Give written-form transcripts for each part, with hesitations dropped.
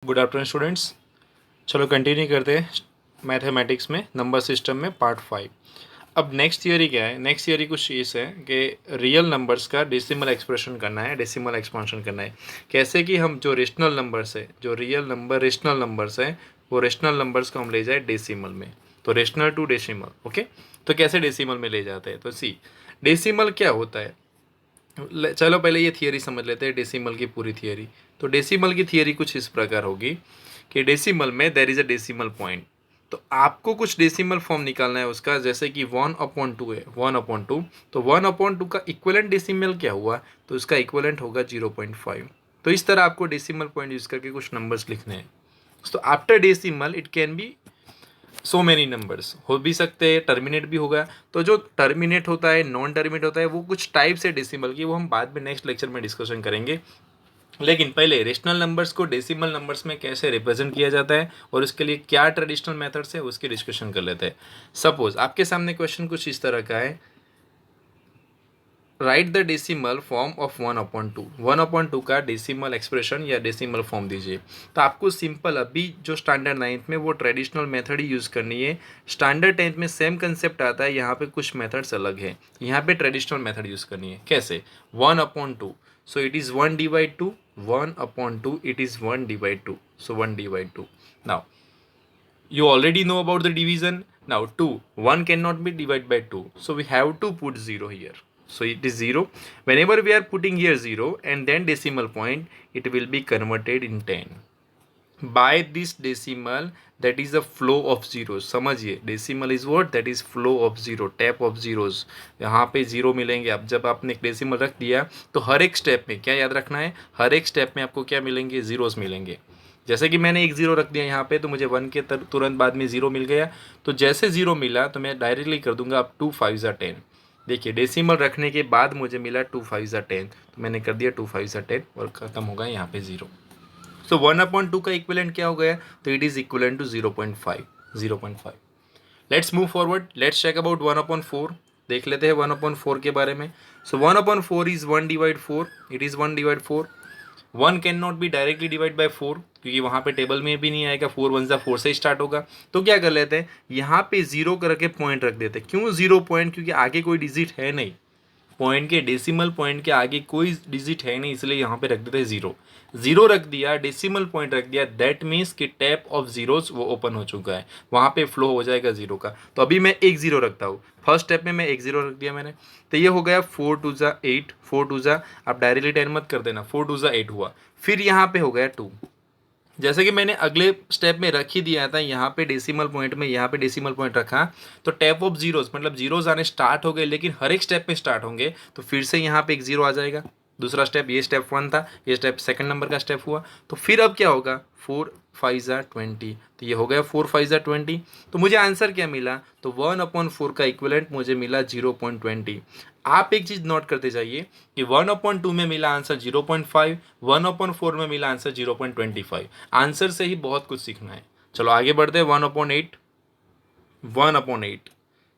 Good afternoon students. चलो continue करते हैं मैथमेटिक्स में नंबर सिस्टम में पार्ट 5। अब नेक्स्ट थियरी क्या है? नेक्स्ट थियरी कुछ इस है कि रियल नंबर्स का डेसिमल एक्सप्रेशन करना है, डेसिमल एक्सपांशन करना है। कैसे कि हम जो रेशनल नंबर्स है, जो रियल नंबर रेशनल नंबर्स है, वो रेशनल नंबर्स को हम ले जाए डेसिमल में। तो रेशनल टू डेसिमल, ओके। तो कैसे डेसिमल में ले जाते हैं? तो सी डेसिमल क्या होता है। चलो पहले ये थियरी समझ लेते हैं, डेसिमल की पूरी थियरी। तो डेसिमल की थियरी कुछ इस प्रकार होगी कि डेसिमल में there is a decimal point. तो आपको कुछ डेसिमल फॉर्म निकालना है उसका, जैसे कि 1/2 है, 1/2। तो 1/2 का इक्वलेंट डेसिमल क्या हुआ? तो उसका इक्वलेंट होगा 0.5। तो इस तरह आपको डेसिमल पॉइंट यूज करके कुछ नंबर्स लिखने हैं। तो after decimal it can be so many numbers, हो भी सकते हैं, टर्मिनेट भी होगा। तो जो टर्मिनेट होता है, नॉन टर्मिनेट होता है, वो कुछ टाइप्स है डेसिमल की, वो हम बाद में नेक्स्ट लेक्चर में डिस्कशन करेंगे। लेकिन पहले रेशनल नंबर्स को डेसिमल नंबर्स में कैसे रिप्रेजेंट किया जाता है और उसके लिए क्या ट्रेडिशनल मेथड्स है उसकी डिस्कशन कर लेते हैं। सपोज आपके सामने क्वेश्चन कुछ इस तरह का है, right the decimal form of 1/2। 1/2 का डेसिमल एक्सप्रेशन या डेसिमल फॉर्म दीजिए। तो आपको सिंपल अभी जो स्टैंडर्ड 9th में वो ट्रेडिशनल मेथड ही यूज़ करनी है। स्टैंडर्ड 10th में सेम कंसेप्ट आता है, यहाँ पे कुछ मेथड्स अलग है। यहाँ पे ट्रेडिशनल मेथड यूज़ करनी है। कैसे? 1/2, so it is 1/2। 1/2 it is 1/2, so 1/2। Now you already know about the division. Now 2, 1 cannot be divided by 2, so we have to put 0 here, so it is 0. Whenever we are putting here 0 and then decimal point, it will be converted in 10 by this decimal, that is the flow of zeros. समझिए, decimal is what? That is flow of zero, tap of zeros. यहाँ पे zero मिलेंगे। अब जब आपने decimal रख दिया तो हर एक स्टेप में क्या याद रखना है? हर एक स्टेप में आपको क्या मिलेंगे? जीरोस मिलेंगे। जैसे कि मैंने एक जीरो रख दिया यहाँ पे, तो मुझे 1 के तुरंत बाद में जीरो मिल गया। तो जैसे जीरो मिला तो मैं डायरेक्टली कर दूंगा अब 2 5 10। देखिए डेसिमल रखने के बाद मुझे मिला 2 5 10, तो मैंने कर दिया 2 5 10 और ख़त्म होगा यहाँ पे जीरो। सो 1/2 का इक्विवेलेंट क्या हो गया? तो it is equivalent to 0.5, 0.5। Let's move forward, let's check about 1/4। देख लेते हैं 1/4 के बारे में। So 1/4 is 1/4, it is 1/4। 1 can not be directly divide by 4, क्योंकि वहाँ पे टेबल में भी नहीं आएगा। 4 1 4 से स्टार्ट होगा। तो क्या कर लेते हैं, यहाँ पे जीरो करके पॉइंट रख देते हैं। क्यों 0 पॉइंट? क्योंकि आगे कोई डिजिट है नहीं। पॉइंट के डेसिमल पॉइंट के आगे कोई डिजिट है नहीं, इसलिए यहाँ पे रख देते हैं जीरो। जीरो रख दिया, डेसिमल पॉइंट रख दिया, दैट मीन्स कि टैप ऑफ जीरोस वो ओपन हो चुका है, वहाँ पे फ्लो हो जाएगा जीरो का। तो अभी मैं एक जीरो रखता हूँ। फर्स्ट स्टेप में मैं एक जीरो रख दिया मैंने। तो ये हो गया 4 2 8, 4 2 आप डायरेक्टली 10 मत कर देना, 4 2 8 हुआ। फिर यहाँ पे हो गया 2। जैसे कि मैंने अगले स्टेप में रख ही दिया था, यहाँ पे डेसिमल पॉइंट में, यहाँ पे डेसिमल पॉइंट रखा, तो टैप ऑफ जीरोस मतलब जीरोस आने स्टार्ट हो गए, लेकिन हर एक स्टेप में स्टार्ट होंगे। तो फिर से यहाँ पे एक जीरो आ जाएगा। दूसरा स्टेप, ये स्टेप 1 था, ये स्टेप सेकंड नंबर का स्टेप हुआ। तो फिर अब क्या होगा? 4 5 20, तो ये हो गया 4 5 20। तो मुझे आंसर क्या मिला? तो 1/4 का इक्विवेलेंट मुझे मिला 0.20। आप एक चीज नोट करते जाइए कि 1/2 में मिला आंसर 0.5, 1/4 में मिला आंसर 0.25। आंसर से ही बहुत कुछ सीखना है। चलो आगे बढ़ते हैं। 1/8, 1/8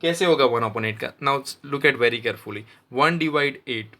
कैसे होगा? 1/8 का now look at very carefully. 1/8,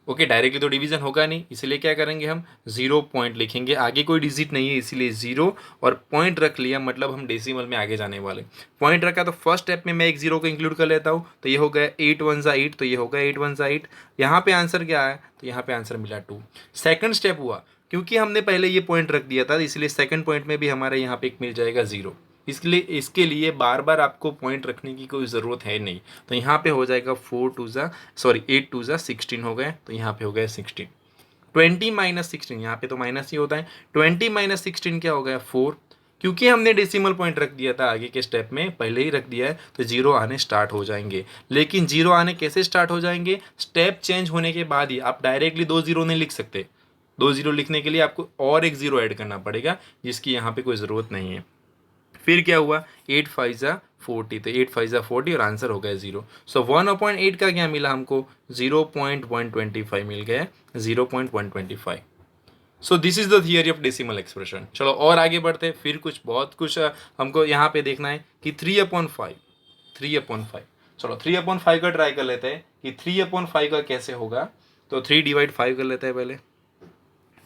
okay, directly तो डिवीजन होगा नहीं, इसलिए क्या करेंगे हम? 0 पॉइंट लिखेंगे। आगे कोई डिजिट नहीं है, इसीलिए 0 और पॉइंट रख लिया, मतलब हम डेसिमल में आगे जाने वाले। पॉइंट रखा तो फर्स्ट स्टेप में मैं एक जीरो को इंक्लूड कर लेता हूँ। तो ये हो गया 8 1 8, तो ये हो गया 8 1 8। यहाँ पे आंसर क्या है? तो यहाँ पे आंसर मिला 2। सेकंड स्टेप हुआ, क्योंकि हमने पहले ये पॉइंट रख दिया था, इसलिए सेकंड पॉइंट में भी हमारे यहाँ पे एक मिल जाएगा 0। इसलिए इसके लिए बार बार आपको पॉइंट रखने की कोई ज़रूरत है नहीं। तो यहाँ पे हो जाएगा 8 2 16 हो गए, तो यहाँ पे हो गया 16। 20 माइनस 16, यहाँ पे तो माइनस ही होता है। 20 माइनस 16 क्या हो गया? 4। क्योंकि हमने डेसिमल पॉइंट रख दिया था आगे के स्टेप में, पहले ही रख दिया है, तो जीरो आने स्टार्ट हो जाएंगे। लेकिन जीरो आने कैसे स्टार्ट हो जाएंगे? स्टेप चेंज होने के बाद ही। आप डायरेक्टली 2 जीरो नहीं लिख सकते। 2 जीरो लिखने के लिए आपको और एक जीरो ऐड करना पड़ेगा, जिसकी यहाँ पे कोई ज़रूरत नहीं है। फिर क्या हुआ? 8 5 40, तो 8 5 40 और आंसर हो गया 0। सो 1/8 का क्या मिला हमको? 0.125 मिल गया, 0.125। सो this is the theory of decimal expression. चलो और आगे बढ़ते, फिर कुछ बहुत कुछ हमको यहाँ पे देखना है कि 3/5, 3/5। चलो 3/5 का ट्राई कर लेते हैं कि 3/5 का कैसे होगा। तो 3/5 कर लेते हैं पहले।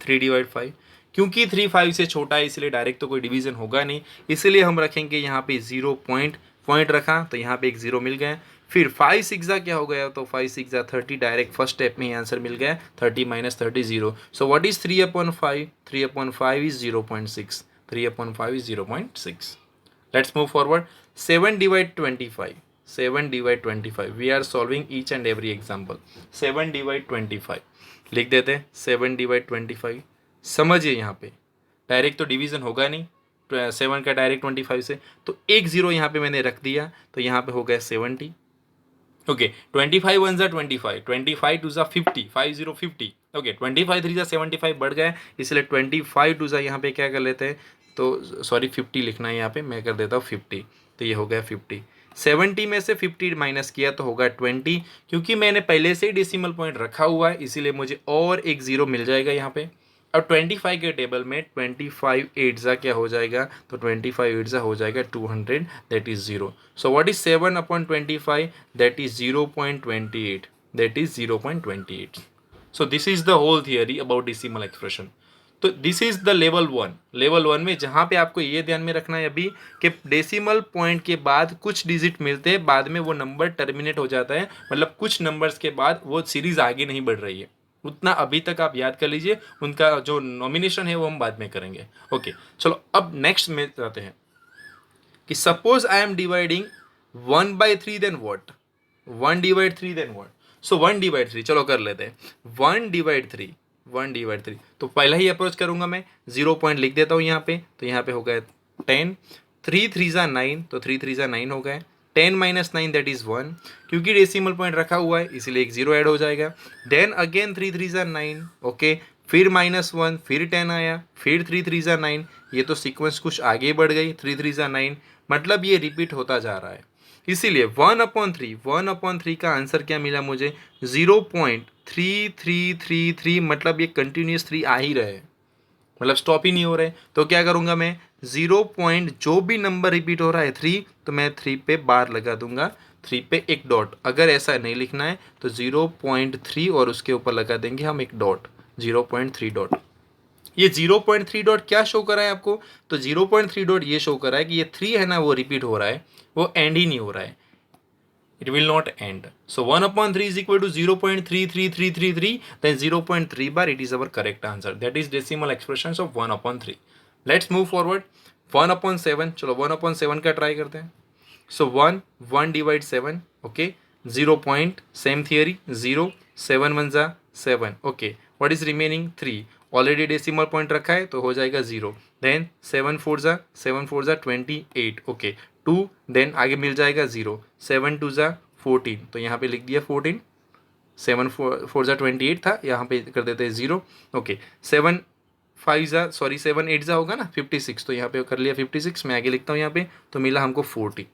3/5 क्योंकि 3 5 से छोटा है इसलिए डायरेक्ट तो कोई डिवीजन होगा नहीं, इसलिए हम रखेंगे यहाँ पे 0 पॉइंट रखा तो यहाँ पे एक 0 मिल गया। फिर 5 6 क्या हो गया, तो 5 6 30, डायरेक्ट फर्स्ट स्टेप में ही आंसर मिल गया, 30 - 30 0। So what is 3/5? 3/5 is 0.6, 3/5 is 0.6। Let's move forward. 7 / 25, 7 / 25, we are solving each and every example. 7 / 25 लिख देते हैं, 7 / 25। समझिए यहाँ पे डायरेक्ट तो डिवीजन होगा नहीं 7 का डायरेक्ट 25 से, तो एक 0 यहाँ पे मैंने रख दिया, तो यहाँ पे हो गया 70। ओके, 25 1 ज़ा 25, 25 2 ज़ा 50, 50 50। ओके, 25 3 ज़ा 75 बढ़ गया, इसलिए 25 2 ज़ा यहाँ पे क्या कर लेते हैं, तो सॉरी 50 लिखना है यहाँ पे, मैं कर देता हूँ 50, तो ये हो गया 50। 70 में से 50 माइनस किया तो होगा 20, क्योंकि मैंने पहले से ही डेसिमल पॉइंट रखा हुआ है इसीलिए मुझे और एक 0 मिल जाएगा यहाँ पे। अब 25 के टेबल में 25 8 ज़ा क्या हो जाएगा, तो 25 8 ज़ा हो जाएगा 200, that is 0। So what is 7/25? That is 0.28, that is 0.28। So this is the whole theory about decimal expression. तो this is the level 1। Level 1 में जहाँ पे आपको ये ध्यान में रखना है अभी कि डेसिमल पॉइंट के बाद कुछ डिजिट मिलते हैं, बाद में वो नंबर टर्मिनेट हो जाता है, मतलब कुछ नंबर्स के बाद वो सीरीज आगे नहीं बढ़ रही है। उतना अभी तक आप याद कर लीजिए, उनका जो नॉमिनेशन है वो हम बाद में करेंगे। ओके, चलो अब नेक्स्ट में जाते हैं कि suppose I am dividing 1/3 then what, 1/3 then what. So 1/3 चलो कर लेते हैं, 1/3 तो पहला ही अप्रोच करूंगा मैं, 0 पॉइंट लिख देता हूँ यहाँ पे, तो यहाँ पे हो गया 10, 3 3 ज़ा 9, तो 3 3 ज़ा 9 हो गए, 10 - 9 दैट इज़ 1, क्योंकि डेसिमल पॉइंट रखा हुआ है इसलिए एक 0 ऐड हो जाएगा। देन अगेन 3 3 ज़ा 9, ओके, फिर -1, फिर 10 आया, फिर 3 3 ज़ा 9, ये तो सीक्वेंस कुछ आगे बढ़ गई, 3 3 ज़ा 9, मतलब ये रिपीट होता जा रहा है। इसीलिए 1/3 का आंसर क्या मिला मुझे, 0.3333, मतलब ये कंटिन्यूस 3 आ ही रहे, मतलब स्टॉप ही नहीं हो रहे। तो क्या करूँगा मैं, 0 पॉइंट जो भी नंबर रिपीट हो रहा है 3, तो मैं 3 पे बार लगा दूंगा, 3 पे एक डॉट। अगर ऐसा नहीं लिखना है तो 0.3 और उसके ऊपर लगा देंगे हम एक डॉट, 0.3 डॉट। ये 0.3 डॉट क्या शो कर रहा है आपको, तो 0.3 डॉट ये शो कर रहा है कि ये 3 है ना वो रिपीट हो रहा है, वो एंड ही नहीं हो रहा है, it will not end. So 1/3 is equal to 0.33333, then 0.3 bar, it is our correct answer. That is decimal expressions of 1/3. Let's move forward. 1/7, चलो 1/7 का ट्राई करते हैं। So 1 divide 7, okay, 0 point, same theory, 0, 7 1 जा 7, okay, what is remaining 3, already decimal point रखा है तो हो जाएगा 0, देन 7 4 जा 28, ओके, 2, देन आगे मिल जाएगा 0, 7 2 जा 14, तो यहाँ पे लिख दिया 14, 7 4 जा 28 था, यहाँ पे कर देते हैं 0, ओके, 7 5 जा 7 8 जा होगा ना 56, तो यहाँ पे कर लिया 56, मैं आगे लिखता हूँ यहाँ पे, तो मिला हमको 40।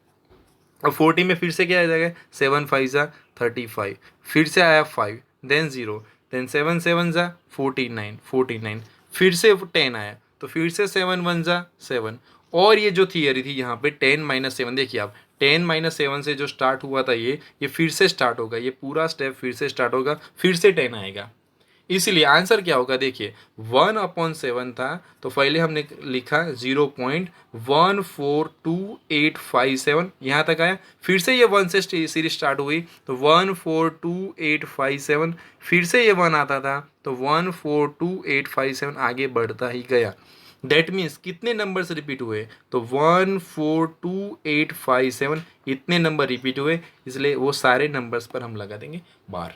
अब 40 में फिर से क्या आ जाएगा, 7 5 जा 35, फिर से आया 5, देन 0, देन 7 7 जा 49, फिर से 10 आया, तो फिर से 7 1 जा 7, और ये जो थियरी थी यहाँ पे 10 - 7, देखिए आप 10 - 7 से जो स्टार्ट हुआ था ये फिर से स्टार्ट होगा, ये पूरा स्टेप फिर से स्टार्ट होगा, फिर से 10 आएगा। इसलिए आंसर क्या होगा, देखिए 1/7 था तो पहले हमने लिखा 0.142857, यहाँ तक आया, फिर से ये 1 से सीरीज स्टार्ट हुई तो 142857, फिर से ये 1 आता था तो 142857 आगे बढ़ता ही गया। दैट मीन्स कितने नंबर्स रिपीट हुए, तो 142857 इतने नंबर रिपीट हुए, इसलिए वो सारे नंबर्स पर हम लगा देंगे बार।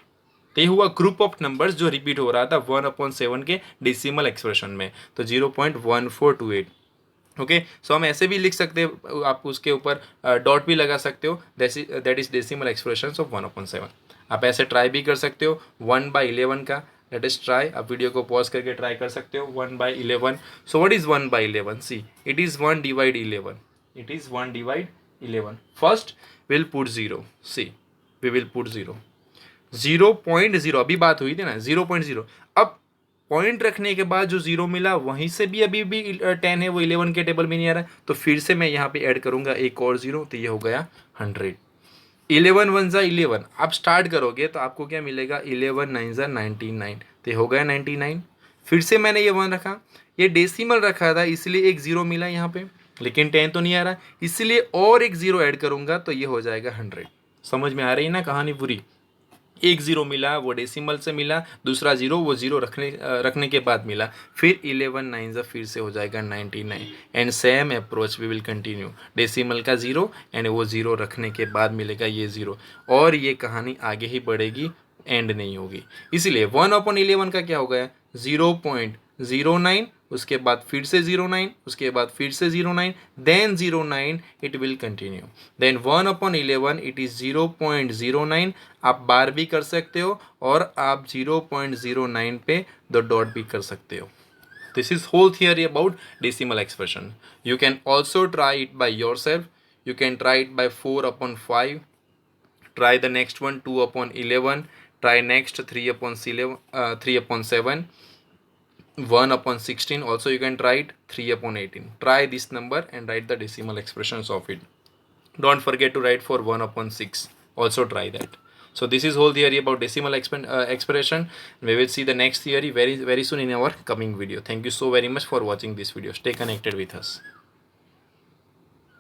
तो ये हुआ ग्रुप ऑफ नंबर्स जो रिपीट हो रहा था 1/7 के डेसिमल एक्सप्रेशन में, तो 0.1428। ओके, सो हम ऐसे भी लिख सकते हैं, आप उसके ऊपर डॉट भी लगा सकते हो, that is decimal expression of 1/7। आप ऐसे ट्राई भी कर सकते हो 1/11 का, लेट अस ट्राई, आप वीडियो को पॉज करके ट्राई कर सकते हो 1/11। So what is 1/11, see it is 1 divide 11, it is 1 divide 11। First will put 0, see we will put 0, 0.0, अभी बात हुई थी ना 0.0, अब पॉइंट रखने के बाद जो 0 मिला वहीं से भी अभी भी 10 है, वो 11 के टेबल में नहीं आ रहा है, तो फिर से मैं यहाँ पे ऐड करूँगा एक और 0, तो ये हो गया 100। 11 1 जा 11, आप स्टार्ट करोगे तो आपको क्या मिलेगा, 11 9 जा 99, तो ये हो गया 99। फिर से मैंने ये 1 रखा, ये डेसिमल रखा था इसलिए एक ज़ीरो मिला यहाँ पे, लेकिन 10 तो नहीं आ रहा, इसलिए और एक ज़ीरो ऐड करूँगा तो ये हो जाएगा 100। समझ में आ रही है ना कहानी पूरी। एक ज़ीरो मिला वो डेसिमल से मिला, दूसरा ज़ीरो वो ज़ीरो रखने के बाद मिला, फिर 11 9 फिर से हो जाएगा 99। And same approach we will continue, decimal का ज़ीरो एंड वो ज़ीरो रखने के बाद मिलेगा ये ज़ीरो, और ये कहानी आगे ही बढ़ेगी, एंड नहीं होगी। इसलिए 1/11 का क्या हो गया 0.09, उसके बाद फिर से 09, उसके बाद फिर से 09, then 09, it will continue, then 1/11 it is 0.09। आप बार भी कर सकते हो और आप 0.09 पे द डॉट भी कर सकते हो। This is whole theory about decimal expression. You can also try it by yourself, you can try it by 4/5, try the next one 2/11, try next 3/7, 1/16, also you can try it 3/18. Try this number and write the decimal expressions of it. Don't forget to write for 1/6, also try that. So this is whole theory about decimal expression. We will see the next theory very soon in our coming video. Thank you so very much for watching this video. Stay connected with us.